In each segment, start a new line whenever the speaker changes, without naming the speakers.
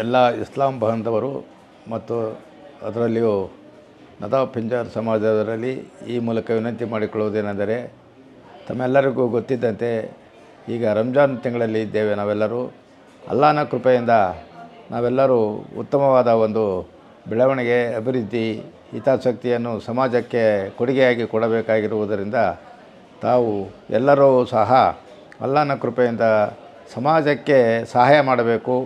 ಎಲ್ಲ ಇಸ್ಲಾಂ ಬಾಂಧವರು ಮತ್ತು ಅದರಲ್ಲಿಯೂ ನದಾಫ್ ಪಿಂಜಾರ್ ಸಮಾಜದವರಲ್ಲಿ ಈ ಮೂಲಕ ವಿನಂತಿ ಮಾಡಿಕೊಳ್ಳುವುದೇನೆಂದರೆ, ತಮ್ಮೆಲ್ಲರಿಗೂ ಗೊತ್ತಿದ್ದಂತೆ ಈಗ ರಂಜಾನ್ ತಿಂಗಳಲ್ಲಿ ಇದ್ದೇವೆ. ನಾವೆಲ್ಲರೂ ಅಲ್ಲಾಹನ ಕೃಪೆಯಿಂದ ನಾವೆಲ್ಲರೂ ಉತ್ತಮವಾದ ಒಂದು ಬೆಳವಣಿಗೆ, ಅಭಿವೃದ್ಧಿ, ಹಿತಾಸಕ್ತಿಯನ್ನು ಸಮಾಜಕ್ಕೆ ಕೊಡುಗೆಯಾಗಿ ಕೊಡಬೇಕಾಗಿರುವುದರಿಂದ ತಾವು ಎಲ್ಲರೂ ಸಹ ಅಲ್ಲಾಹನ ಕೃಪೆಯಿಂದ ಸಮಾಜಕ್ಕೆ ಸಹಾಯ ಮಾಡಬೇಕು.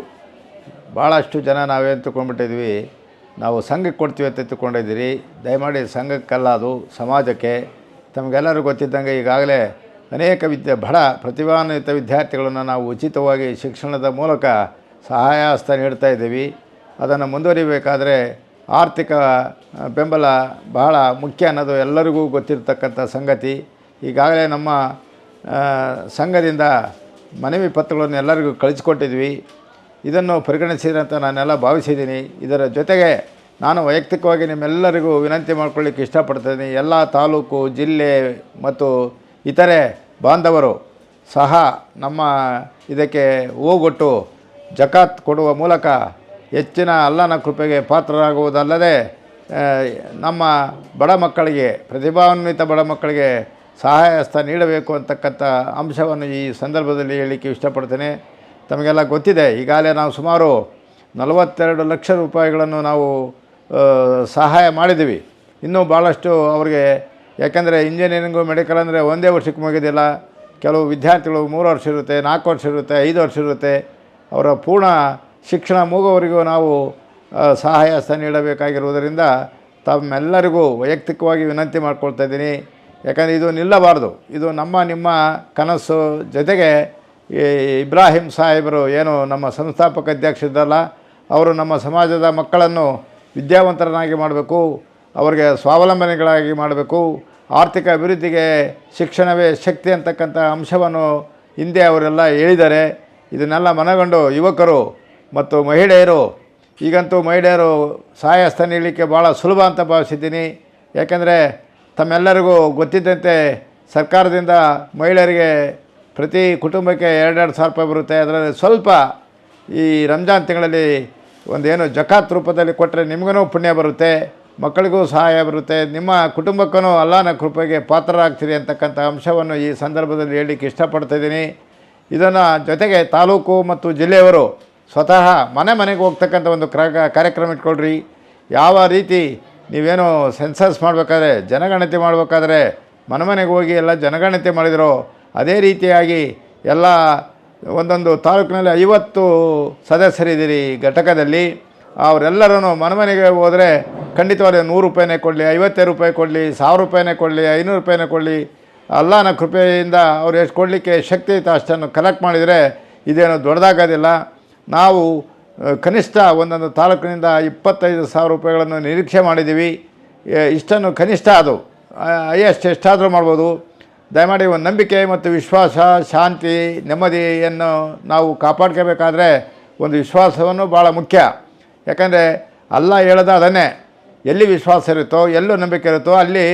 ಭಾಳಷ್ಟು ಜನ ನಾವೇನು ತಿಳ್ಕೊಂಡ್ಬಿಟ್ಟಿದ್ವಿ, ನಾವು ಸಂಘಕ್ಕೆ ಕೊಡ್ತೀವಿ ಅಂತ ತಿಳ್ಕೊಂಡಿದ್ದೀರಿ. ದಯಮಾಡಿ ಸಂಘಕ್ಕಲ್ಲ, ಅದು ಸಮಾಜಕ್ಕೆ. ತಮಗೆಲ್ಲರಿಗೂ ಗೊತ್ತಿದ್ದಂಗೆ ಈಗಾಗಲೇ ಅನೇಕ ಬಡ ಪ್ರತಿಭಾನ್ವಿತ ವಿದ್ಯಾರ್ಥಿಗಳನ್ನು ನಾವು ಉಚಿತವಾಗಿ ಶಿಕ್ಷಣದ ಮೂಲಕ ಸಹಾಯ ಹಸ್ತ ನೀಡ್ತಾ ಇದ್ದೀವಿ. ಅದನ್ನು ಮುಂದುವರಿಬೇಕಾದರೆ ಆರ್ಥಿಕ ಬೆಂಬಲ ಬಹಳ ಮುಖ್ಯ ಅನ್ನೋದು ಎಲ್ಲರಿಗೂ ಗೊತ್ತಿರತಕ್ಕಂಥ ಸಂಗತಿ. ಈಗಾಗಲೇ ನಮ್ಮ ಸಂಘದಿಂದ ಮನವಿ ಪತ್ರಗಳನ್ನು ಎಲ್ಲರಿಗೂ ಕಳಿಸಿಕೊಟ್ಟಿದ್ವಿ. ಇದನ್ನು ಪರಿಗಣಿಸಿದಂತ ನಾನೆಲ್ಲ ಭಾವಿಸಿದ್ದೀನಿ. ಇದರ ಜೊತೆಗೆ ನಾನು ವೈಯಕ್ತಿಕವಾಗಿ ನಿಮ್ಮೆಲ್ಲರಿಗೂ ವಿನಂತಿ ಮಾಡ್ಕೊಳ್ಳಿಕ್ಕೆ ಇಷ್ಟಪಡ್ತೀನಿ. ಎಲ್ಲ ತಾಲೂಕು, ಜಿಲ್ಲೆ ಮತ್ತು ಇತರೆ ಬಾಂಧವರು ಸಹ ನಮ್ಮ ಇದಕ್ಕೆ ಹೋಗೊಟ್ಟು ಜಕಾತ್ ಕೊಡುವ ಮೂಲಕ ಹೆಚ್ಚಿನ ಅಲ್ಲಾಹನ ಕೃಪೆಗೆ ಪಾತ್ರರಾಗುವುದಲ್ಲದೆ ನಮ್ಮ ಬಡ ಮಕ್ಕಳಿಗೆ, ಪ್ರತಿಭಾನ್ವಿತ ಬಡ ಮಕ್ಕಳಿಗೆ ಸಹಾಯ ಹಸ್ತ ನೀಡಬೇಕು ಅಂತಕ್ಕಂಥ ಅಂಶವನ್ನು ಈ ಸಂದರ್ಭದಲ್ಲಿ ಹೇಳಲಿಕ್ಕೆ ಇಷ್ಟಪಡ್ತೇನೆ. ತಮಗೆಲ್ಲ ಗೊತ್ತಿದೆ, ಈಗಾಗಲೇ ನಾವು ಸುಮಾರು 42 ಲಕ್ಷ ರೂಪಾಯಿಗಳನ್ನು ನಾವು ಸಹಾಯ ಮಾಡಿದ್ದೀವಿ. ಇನ್ನೂ ಭಾಳಷ್ಟು ಅವರಿಗೆ, ಯಾಕೆಂದರೆ ಇಂಜಿನಿಯರಿಂಗು, ಮೆಡಿಕಲ್ ಅಂದರೆ ಒಂದೇ ವರ್ಷಕ್ಕೆ ಮುಗಿದಿಲ್ಲ. ಕೆಲವು ವಿದ್ಯಾರ್ಥಿಗಳು 3 ವರ್ಷ ಇರುತ್ತೆ, 4 ವರ್ಷ ಇರುತ್ತೆ, 5 ವರ್ಷ ಇರುತ್ತೆ. ಅವರ ಪೂರ್ಣ ಶಿಕ್ಷಣ ಮುಗುವವರೆಗೂ ನಾವು ಸಹಾಯ ಹಸ್ತ ನೀಡಬೇಕಾಗಿರುವುದರಿಂದ ತಮ್ಮೆಲ್ಲರಿಗೂ ವೈಯಕ್ತಿಕವಾಗಿ ವಿನಂತಿ ಮಾಡ್ಕೊಳ್ತಾ ಇದ್ದೀನಿ. ಯಾಕಂದರೆ ಇದು ನಿಲ್ಲಬಾರ್ದು. ಇದು ನಿಮ್ಮ ಕನಸು. ಜೊತೆಗೆ ಇಬ್ರಾಹಿಂ ಸಾಹೇಬರು ಏನು ನಮ್ಮ ಸಂಸ್ಥಾಪಕ ಅಧ್ಯಕ್ಷರಿದ್ದಲ್ಲ, ಅವರು ನಮ್ಮ ಸಮಾಜದ ಮಕ್ಕಳನ್ನು ವಿದ್ಯಾವಂತರನ್ನಾಗಿ ಮಾಡಬೇಕು, ಅವರಿಗೆ ಸ್ವಾವಲಂಬನೆಗಳಾಗಿ ಮಾಡಬೇಕು, ಆರ್ಥಿಕ ಅಭಿವೃದ್ಧಿಗೆ ಶಿಕ್ಷಣವೇ ಶಕ್ತಿ ಅಂತಕ್ಕಂಥ ಅಂಶವನ್ನು ಹಿಂದೆ ಅವರೆಲ್ಲ ಹೇಳಿದ್ದಾರೆ. ಇದನ್ನೆಲ್ಲ ಮನಗಂಡು ಯುವಕರು ಮತ್ತು ಮಹಿಳೆಯರು, ಈಗಂತೂ ಮಹಿಳೆಯರು ಸಹಾಯ ಹಸ್ತ ನೀಡಲಿಕ್ಕೆ ಭಾಳ ಸುಲಭ ಅಂತ ಭಾವಿಸಿದ್ದೀನಿ. ಯಾಕೆಂದರೆ ತಮ್ಮೆಲ್ಲರಿಗೂ ಗೊತ್ತಿದ್ದಂತೆ ಸರ್ಕಾರದಿಂದ ಮಹಿಳೆಯರಿಗೆ ಪ್ರತಿ ಕುಟುಂಬಕ್ಕೆ 2,2 ಸಾವಿರ ರೂಪಾಯಿ ಬರುತ್ತೆ. ಅದರಲ್ಲಿ ಸ್ವಲ್ಪ ಈ ರಂಜಾನ್ ತಿಂಗಳಲ್ಲಿ ಒಂದೇನು ಜಕಾತ್ ರೂಪದಲ್ಲಿ ಕೊಟ್ಟರೆ ನಿಮಗೂ ಪುಣ್ಯ ಬರುತ್ತೆ, ಮಕ್ಕಳಿಗೂ ಸಹಾಯ ಬರುತ್ತೆ, ನಿಮ್ಮ ಕುಟುಂಬಕ್ಕೂ ಅಲ್ಲಾಹನ ಕೃಪೆಗೆ ಪಾತ್ರರಾಗ್ತೀರಿ ಅಂತಕ್ಕಂಥ ಅಂಶವನ್ನು ಈ ಸಂದರ್ಭದಲ್ಲಿ ಹೇಳಲಿಕ್ಕೆ ಇಷ್ಟಪಡ್ತಾಯಿದ್ದೀನಿ. ಇದನ್ನು ಜೊತೆಗೆ ತಾಲೂಕು ಮತ್ತು ಜಿಲ್ಲೆಯವರು ಸ್ವತಃ ಮನೆಗೆ ಹೋಗ್ತಕ್ಕಂಥ ಒಂದು ಕಾರ್ಯಕ್ರಮ ಇಟ್ಕೊಳ್ರಿ. ಯಾವ ರೀತಿ ನೀವೇನು ಸೆನ್ಸಸ್ ಮಾಡಬೇಕಾದ್ರೆ, ಜನಗಣತಿ ಮಾಡಬೇಕಾದ್ರೆ ಮನೆಗೆ ಹೋಗಿ ಎಲ್ಲ ಜನಗಣತಿ ಮಾಡಿದರೋ, ಅದೇ ರೀತಿಯಾಗಿ ಎಲ್ಲ ಒಂದೊಂದು ತಾಲೂಕಿನಲ್ಲಿ 50 ಸದಸ್ಯರಿದ್ದೀರಿ ಘಟಕದಲ್ಲಿ. ಅವರೆಲ್ಲರೂ ಮನೆಗೆ ಹೋದರೆ ಖಂಡಿತವಾಗಿ 100 ರೂಪಾಯಿನೇ ಕೊಡಲಿ, 50 ರೂಪಾಯಿ ಕೊಡಲಿ, 1000 ರೂಪಾಯಿನೇ ಕೊಡಲಿ, 500 ರೂಪಾಯಿನೇ ಕೊಡಲಿ, ಅಲ್ಲಾಹನ ಕೃಪೆಯಿಂದ ಅವ್ರು ಎಷ್ಟು ಕೊಡಲಿಕ್ಕೆ ಶಕ್ತಿ ಇತ್ತು ಅಷ್ಟನ್ನು ಕಲೆಕ್ಟ್ ಮಾಡಿದರೆ ಇದೇನು ದೊಡ್ಡದಾಗೋದಿಲ್ಲ. ನಾವು ಕನಿಷ್ಠ ಒಂದೊಂದು ತಾಲೂಕಿನಿಂದ 25,000 ರೂಪಾಯಿಗಳನ್ನು ನಿರೀಕ್ಷೆ ಮಾಡಿದ್ದೀವಿ. ಇಷ್ಟನ್ನು ಕನಿಷ್ಠ, ಅದು ಹೈಯೆಸ್ಟ್ ಎಷ್ಟಾದರೂ ಮಾಡ್ಬೋದು. ದಯಮಾಡಿ ಒಂದು ನಂಬಿಕೆ ಮತ್ತು ವಿಶ್ವಾಸ, ಶಾಂತಿ, ನೆಮ್ಮದಿಯನ್ನು ನಾವು ಕಾಪಾಡ್ಕೋಬೇಕಾದ್ರೆ ಒಂದು ವಿಶ್ವಾಸವನ್ನು ಭಾಳ ಮುಖ್ಯ. ಯಾಕಂದರೆ ಅಲ್ಲಾಹ ಹೇಳೋದ ಅದನ್ನೇ, ಎಲ್ಲಿ ವಿಶ್ವಾಸ ಇರುತ್ತೋ, ಎಲ್ಲೂ ನಂಬಿಕೆ ಇರುತ್ತೋ ಅಲ್ಲಿ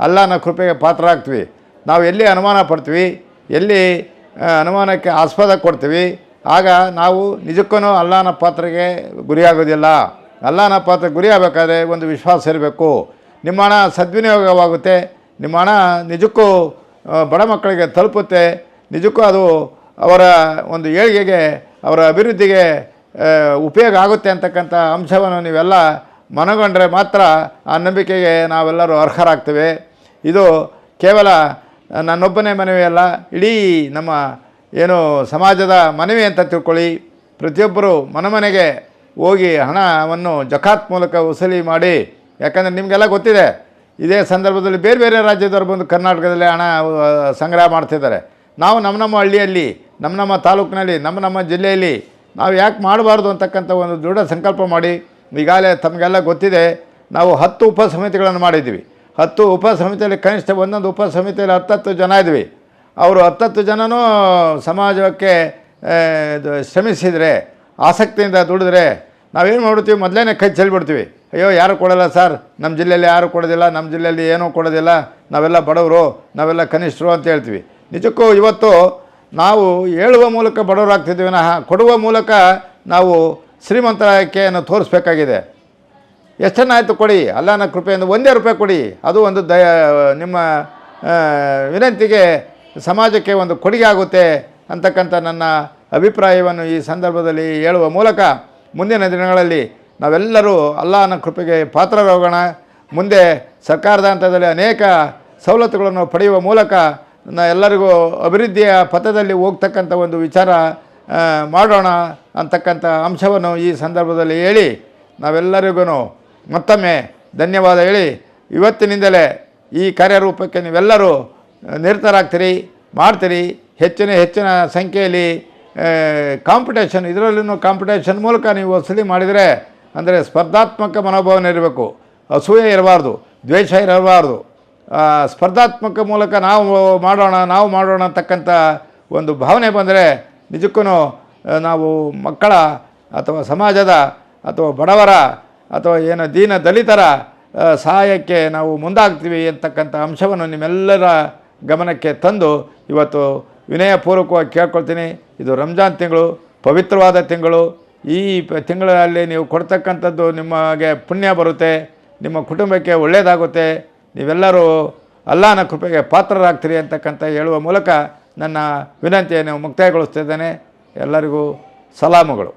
ಅಲ್ಲಾಹನ ಕೃಪೆಗೆ ಪಾತ್ರ ಆಗ್ತೀವಿ. ನಾವು ಎಲ್ಲಿ ಅನುಮಾನ ಪಡ್ತೀವಿ, ಎಲ್ಲಿ ಅನುಮಾನಕ್ಕೆ ಆಸ್ಪದ ಕೊಡ್ತೀವಿ, ಆಗ ನಾವು ನಿಜಕ್ಕೂ ಅಲ್ಲಾಹನ ಪಾತ್ರೆಗೆ ಗುರಿಯಾಗೋದಿಲ್ಲ. ಅಲ್ಲಾಹನ ಪಾತ್ರ ಗುರಿಯಾಗಬೇಕಾದ್ರೆ ಒಂದು ವಿಶ್ವಾಸ ಇರಬೇಕು. ನಿಮ್ಮ ಹಣ ಸದ್ವಿನಿಯೋಗವಾಗುತ್ತೆ, ನಿಮ್ಮ ಹಣ ನಿಜಕ್ಕೂ ಬಡ ಮಕ್ಕಳಿಗೆ ತಲುಪುತ್ತೆ, ನಿಜಕ್ಕೂ ಅದು ಅವರ ಒಂದು ಏಳಿಗೆಗೆ, ಅವರ ಅಭಿವೃದ್ಧಿಗೆ ಉಪಯೋಗ ಆಗುತ್ತೆ ಅಂತಕ್ಕಂಥ ಅಂಶವನ್ನು ನೀವೆಲ್ಲ ಮನಗೊಂಡ್ರೆ ಮಾತ್ರ ಆ ನಂಬಿಕೆಗೆ ನಾವೆಲ್ಲರೂ ಅರ್ಹರಾಗ್ತೇವೆ. ಇದು ಕೇವಲ ನನ್ನೊಬ್ಬನೇ ಮನವಿ ಅಲ್ಲ, ಇಡೀ ನಮ್ಮ ಏನು ಸಮಾಜದ ಮನವಿ ಅಂತ ತಿಳ್ಕೊಳ್ಳಿ. ಪ್ರತಿಯೊಬ್ಬರು ಮನೆಗೆ ಹೋಗಿ ಹಣವನ್ನು ಜಕಾತ್ ಮೂಲಕ ವಸೂಲಿ ಮಾಡಿ. ಯಾಕಂದರೆ ನಿಮಗೆಲ್ಲ ಗೊತ್ತಿದೆ, ಇದೇ ಸಂದರ್ಭದಲ್ಲಿ ಬೇರೆ ಬೇರೆ ರಾಜ್ಯದವರು ಬಂದು ಕರ್ನಾಟಕದಲ್ಲಿ ಹಣ ಸಂಗ್ರಹ ಮಾಡ್ತಿದ್ದಾರೆ. ನಾವು ನಮ್ಮ ಹಳ್ಳಿಯಲ್ಲಿ, ನಮ್ಮ ತಾಲೂಕಿನಲ್ಲಿ, ನಮ್ಮ ಜಿಲ್ಲೆಯಲ್ಲಿ ನಾವು ಯಾಕೆ ಮಾಡಬಾರ್ದು ಅಂತಕ್ಕಂಥ ಒಂದು ದೃಢ ಸಂಕಲ್ಪ ಮಾಡಿ. ಈಗಾಗಲೇ ತಮಗೆಲ್ಲ ಗೊತ್ತಿದೆ, ನಾವು 10 ಉಪಸಮಿತಿಗಳನ್ನು ಮಾಡಿದ್ದೀವಿ. 10 ಉಪಸಮಿತಿಯಲ್ಲಿ ಕನಿಷ್ಠ ಒಂದೊಂದು ಉಪಸಮಿತಿಯಲ್ಲಿ 10 ಜನ ಇದ್ವಿ. ಅವರು 10 ಜನನೂ ಸಮಾಜಕ್ಕೆ ಶ್ರಮಿಸಿದರೆ, ಆಸಕ್ತಿಯಿಂದ ದುಡಿದ್ರೆ ನಾವೇನು ಮಾಡ್ತೀವಿ, ಮೊದಲೇ ಕೈ ಚೆಲ್ಬಿಡ್ತೀವಿ. ಅಯ್ಯೋ ಯಾರು ಕೊಡೋಲ್ಲ ಸರ್, ನಮ್ಮ ಜಿಲ್ಲೆಯಲ್ಲಿ ಯಾರು ಕೊಡೋದಿಲ್ಲ, ನಮ್ಮ ಜಿಲ್ಲೆಯಲ್ಲಿ ಏನೂ ಕೊಡೋದಿಲ್ಲ, ನಾವೆಲ್ಲ ಬಡವರು, ನಾವೆಲ್ಲ ಕನಿಷ್ಠರು ಅಂತ ಹೇಳ್ತೀವಿ. ನಿಜಕ್ಕೂ ಇವತ್ತು ನಾವು ಹೇಳುವ ಮೂಲಕ ಬಡವರಾಗ್ತಿದ್ವಿ ವಿನಃ ಕೊಡುವ ಮೂಲಕ ನಾವು ಶ್ರೀಮಂತರಾಕೆಯನ್ನು ತೋರಿಸ್ಬೇಕಾಗಿದೆ. ಎಷ್ಟನ್ನಾಯಿತು ಕೊಡಿ, ಅಲ್ಲಾಹನ ಕೃಪೆಯಿಂದ ₹1 ಕೊಡಿ, ಅದು ಒಂದು ನಿಮ್ಮ ವಿನಂತಿಗೆ ಸಮಾಜಕ್ಕೆ ಒಂದು ಕೊಡುಗೆ ಆಗುತ್ತೆ ಅಂತಕ್ಕಂಥ ನನ್ನ ಅಭಿಪ್ರಾಯವನ್ನು ಈ ಸಂದರ್ಭದಲ್ಲಿ ಹೇಳುವ ಮೂಲಕ ಮುಂದಿನ ದಿನಗಳಲ್ಲಿ ನಾವೆಲ್ಲರೂ ಅಲ್ಲಾಹನ ಕೃಪೆಗೆ ಪಾತ್ರರಾಗೋಣ. ಮುಂದೆ ಸರ್ಕಾರದ ಹಂತದಲ್ಲಿ ಅನೇಕ ಸವಲತ್ತುಗಳನ್ನು ಪಡೆಯುವ ಮೂಲಕ ಎಲ್ಲರಿಗೂ ಅಭಿವೃದ್ಧಿಯ ಪಥದಲ್ಲಿ ಹೋಗ್ತಕ್ಕಂಥ ಒಂದು ವಿಚಾರ ಮಾಡೋಣ ಅಂತಕ್ಕಂಥ ಅಂಶವನ್ನು ಈ ಸಂದರ್ಭದಲ್ಲಿ ಹೇಳಿ ನಾವೆಲ್ಲರಿಗೂ ಮತ್ತೊಮ್ಮೆ ಧನ್ಯವಾದ ಹೇಳಿ, ಇವತ್ತಿನಿಂದಲೇ ಈ ಕಾರ್ಯರೂಪಕ್ಕೆ ನೀವೆಲ್ಲರೂ ನಿರತರಾಗ್ತೀರಿ, ಮಾಡ್ತೀರಿ. ಹೆಚ್ಚಿನ ಸಂಖ್ಯೆಯಲ್ಲಿ ಕಾಂಪಿಟೇಷನ್, ಇದರಲ್ಲೂ ಕಾಂಪಿಟೇಷನ್ ಮೂಲಕ ನೀವು ವಸೂಲಿ ಮಾಡಿದರೆ, ಅಂದರೆ ಸ್ಪರ್ಧಾತ್ಮಕ ಮನೋಭಾವನೆ ಇರಬೇಕು, ಅಸೂಯೆ ಇರಬಾರ್ದು, ದ್ವೇಷ ಇರಬಾರ್ದು. ಸ್ಪರ್ಧಾತ್ಮಕ ಮೂಲಕ ನಾವು ಮಾಡೋಣ ಅಂತಕ್ಕಂಥ ಒಂದು ಭಾವನೆ ಬಂದರೆ ನಿಜಕ್ಕೂ ನಾವು ಮಕ್ಕಳ ಅಥವಾ ಸಮಾಜದ ಅಥವಾ ಬಡವರ ಅಥವಾ ಏನು ದೀನ ದಲಿತರ ಸಹಾಯಕ್ಕೆ ನಾವು ಮುಂದಾಗ್ತೀವಿ ಅಂತಕ್ಕಂಥ ಅಂಶವನ್ನು ನಿಮ್ಮೆಲ್ಲರ ಗಮನಕ್ಕೆ ತಂದು ಇವತ್ತು ವಿನಯಪೂರ್ವಕವಾಗಿ ಕೇಳ್ಕೊಳ್ತೀನಿ. ಇದು ರಂಜಾನ್ ತಿಂಗಳು, ಪವಿತ್ರವಾದ ತಿಂಗಳು. ಈ ತಿಂಗಳಲ್ಲಿ ನೀವು ಕೊಡ್ತಕ್ಕಂಥದ್ದು ನಿಮಗೆ ಪುಣ್ಯ ಬರುತ್ತೆ, ನಿಮ್ಮ ಕುಟುಂಬಕ್ಕೆ ಒಳ್ಳೆಯದಾಗುತ್ತೆ, ನೀವೆಲ್ಲರೂ ಅಲ್ಲಾಹನ ಕೃಪೆಗೆ ಪಾತ್ರರಾಗ್ತೀರಿ ಅಂತಕ್ಕಂಥ ಹೇಳುವ ಮೂಲಕ ನನ್ನ ವಿನಂತಿಯನ್ನು ಮುಕ್ತಾಯಗೊಳಿಸ್ತಿದ್ದೇನೆ. ಎಲ್ಲರಿಗೂ ಸಲಾಮುಗಳು.